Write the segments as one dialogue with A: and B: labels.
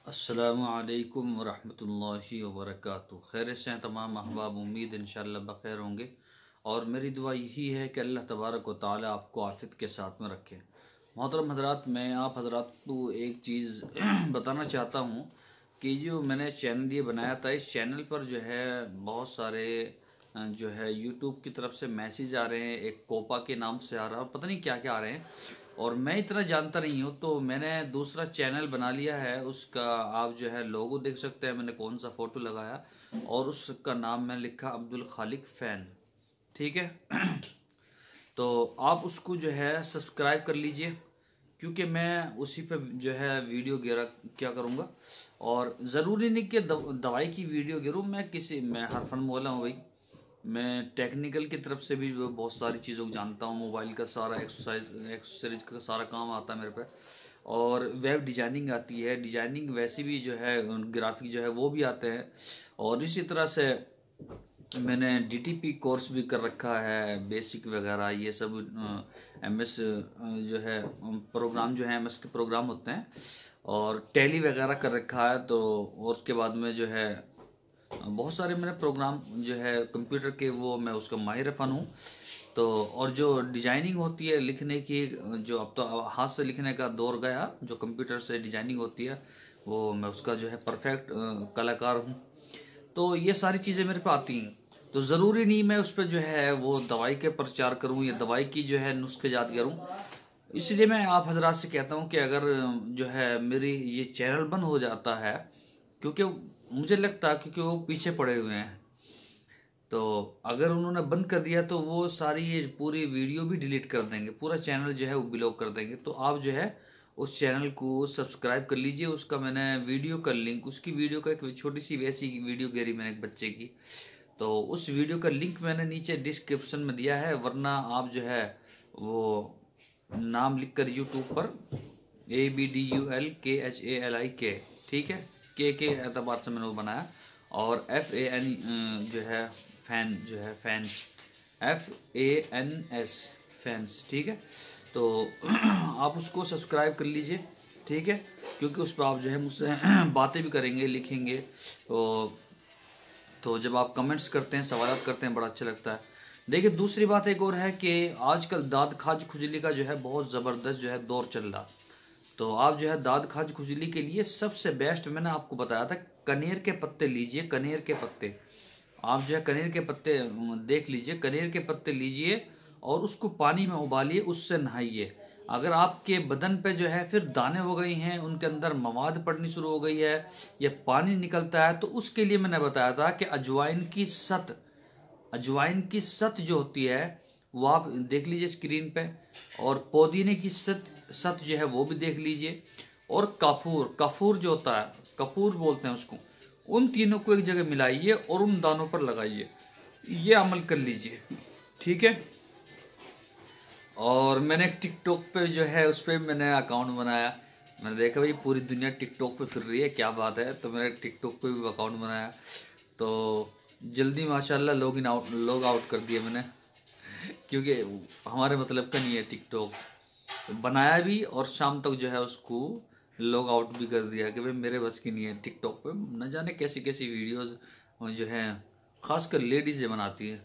A: अस्सलामुअलैकुम वरहमतुल्लाहि वबरकातुहू। खैर से हैं तमाम अहबाब, उम्मीद इंशाअल्लाह बखैर होंगे। और मेरी दुआ यही है कि अल्लाह तबारक व तआला आपको आफियत के साथ में रखे। मोहतरम हजरात, मैं आप हजरात को एक चीज़ बताना चाहता हूँ कि जो मैंने चैनल ये बनाया था, इस चैनल पर जो है बहुत सारे जो है यूट्यूब की तरफ से मैसेज आ रहे हैं। एक कोपा के नाम से आ रहा है और पता नहीं क्या क्या आ रहे हैं, और मैं इतना जानता नहीं हूँ। तो मैंने दूसरा चैनल बना लिया है, उसका आप जो है लोगो देख सकते हैं, मैंने कौन सा फ़ोटो लगाया और उसका नाम मैंने लिखा अब्दुल खालिक फ़ैन। ठीक है। तो आप उसको जो है सब्सक्राइब कर लीजिए, क्योंकि मैं उसी पे जो है वीडियो गिरा क्या करूँगा। और ज़रूरी नहीं कि दवाई की वीडियो गिरूँ। मैं हर फन मौला हूँ भाई। मैं टेक्निकल की तरफ से भी बहुत सारी चीज़ों को जानता हूँ। मोबाइल का सारा एक्सेसरीज का सारा काम आता है मेरे पे, और वेब डिजाइनिंग आती है। डिजाइनिंग वैसे भी जो है ग्राफिक जो है वो भी आते हैं। और इसी तरह से मैंने डीटीपी कोर्स भी कर रखा है, बेसिक वगैरह ये सब। एमएस जो है प्रोग्राम जो है एमएस के प्रोग्राम होते हैं, और टैली वगैरह कर रखा है। तो और उसके बाद में जो है बहुत सारे मैंने प्रोग्राम जो है कंप्यूटर के, वो मैं उसका माहिर फ़न हूँ। तो और जो डिजाइनिंग होती है लिखने की, जो अब तो हाथ से लिखने का दौर गया, जो कंप्यूटर से डिजाइनिंग होती है वो मैं उसका जो है परफेक्ट कलाकार हूँ। तो ये सारी चीज़ें मेरे पे आती हैं। तो ज़रूरी नहीं मैं उस पर जो है वो दवाई के प्रचार करूँ या दवाई की जो है नुस्खे याद करूँ। इसलिए मैं आप हजरात से कहता हूँ कि अगर जो है मेरी ये चैनल बंद हो जाता है, क्योंकि मुझे लगता है क्योंकि वो पीछे पड़े हुए हैं, तो अगर उन्होंने बंद कर दिया तो वो सारी ये पूरी वीडियो भी डिलीट कर देंगे, पूरा चैनल जो है वो ब्लॉक कर देंगे। तो आप जो है उस चैनल को सब्सक्राइब कर लीजिए। उसका मैंने वीडियो का लिंक, उसकी वीडियो का एक छोटी सी वैसी वीडियो गिरी मैंने एक बच्चे की, तो उस वीडियो का लिंक मैंने नीचे डिस्क्रिप्शन में दिया है। वरना आप जो है वो नाम लिखकर यूट्यूब पर ABDULKHALIK, ठीक है, के एतबार से मैंने वो बनाया। और FAN जो है फैन, जो है फैंस, FANS फैंस, ठीक है। तो आप उसको सब्सक्राइब कर लीजिए, ठीक है, क्योंकि उस पर आप जो है मुझसे बातें भी करेंगे, लिखेंगे। तो जब आप कमेंट्स करते हैं, सवालात करते हैं, बड़ा अच्छा लगता है। देखिए दूसरी बात एक और है कि आजकल दाद खाज खुजली का जो है बहुत ज़बरदस्त जो है दौर चल रहा। तो आप जो है दाद खाज खुजली के लिए सबसे बेस्ट मैंने आपको बताया था, कनेर के पत्ते लीजिए। कनेर के पत्ते, आप जो है कनेर के पत्ते देख लीजिए, कनेर के पत्ते लीजिए और उसको पानी में उबालिए, उससे नहाइए। अगर आपके बदन पे जो है फिर दाने हो गई हैं, उनके अंदर मवाद पड़नी शुरू हो गई है या पानी निकलता है, तो उसके लिए मैंने बताया था कि अजवाइन की सत जो होती है वो आप देख लीजिए स्क्रीन पे, और पुदीने की सत जो है वो भी देख लीजिए, और कपूर जो होता है, कपूर बोलते हैं उसको, उन तीनों को एक जगह मिलाइए और उन दानों पर लगाइए। ये अमल कर लीजिए, ठीक है। और मैंने टिकटॉक पे जो है उस पर मैंने अकाउंट बनाया। मैंने देखा भाई पूरी दुनिया टिकटॉक पे फिर रही है, क्या बात है, तो मैंने टिकटॉक पे भी अकाउंट बनाया। तो जल्दी माशाल्लाह लॉग आउट कर दिया मैंने, क्योंकि हमारे मतलब का नहीं है टिकटॉक। बनाया भी और शाम तक जो है उसको लॉग आउट भी कर दिया कि भाई मेरे बस की नहीं है। टिकटॉक पे न जाने कैसी कैसी वीडियोस जो है खासकर लेडीज़ें बनाती हैं।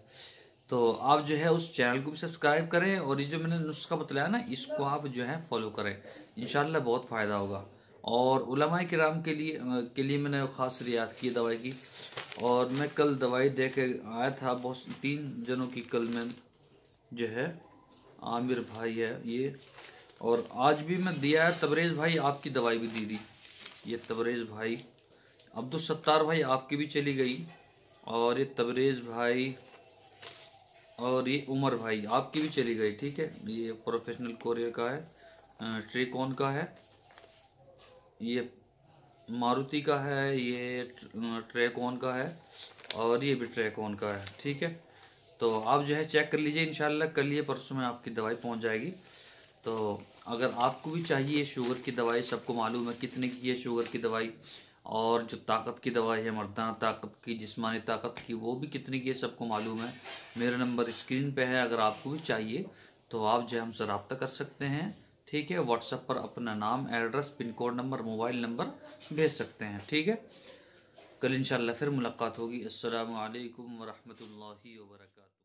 A: तो आप जो है उस चैनल को भी सब्सक्राइब करें, और ये जो मैंने नुस्खा बतलाया ना, इसको आप जो है फॉलो करें, इंशाल्लाह बहुत फ़ायदा होगा। और उलमाए किराम के लिए मैंने ख़ास रियायत की दवाई की। और मैं कल दवाई दे के आया था, बहुत 3 जनों की कल मैं जो है, आमिर भाई है ये, और आज भी मैं दिया है। तबरेज़ भाई आपकी दवाई भी दी थी, ये तबरेज़ भाई। अब्दुल सत्तार भाई आपकी भी चली गई, और ये तबरेज़ भाई, और ये उमर भाई आपकी भी चली गई, ठीक है। ये प्रोफेशनल कोरियर का है, ट्रेकॉन का है, ये मारुति का है, ये ट्रेकॉन का है, और ये भी ट्रेकॉन का है, ठीक है। तो आप जो है चेक कर लीजिए, इंशाल्लाह कल ये परसों में आपकी दवाई पहुंच जाएगी। तो अगर आपको भी चाहिए शुगर की दवाई, सबको मालूम है कितने की है शुगर की दवाई, और जो ताकत की दवाई है, मर्दाना ताकत की, जिस्मानी ताकत की, वो भी कितनी की है सबको मालूम है। मेरा नंबर स्क्रीन पे है, अगर आपको भी चाहिए तो आप जो है हमसे रब्ता कर सकते हैं, ठीक है। व्हाट्सएप पर अपना नाम, address, pin code number, mobile number भेज सकते हैं। ठीक है, कल इंशाल्लाह फिर मुलाकात होगी। अस्सलामु अलैकुम वरहमतुल्लाहि वबरकातुहू।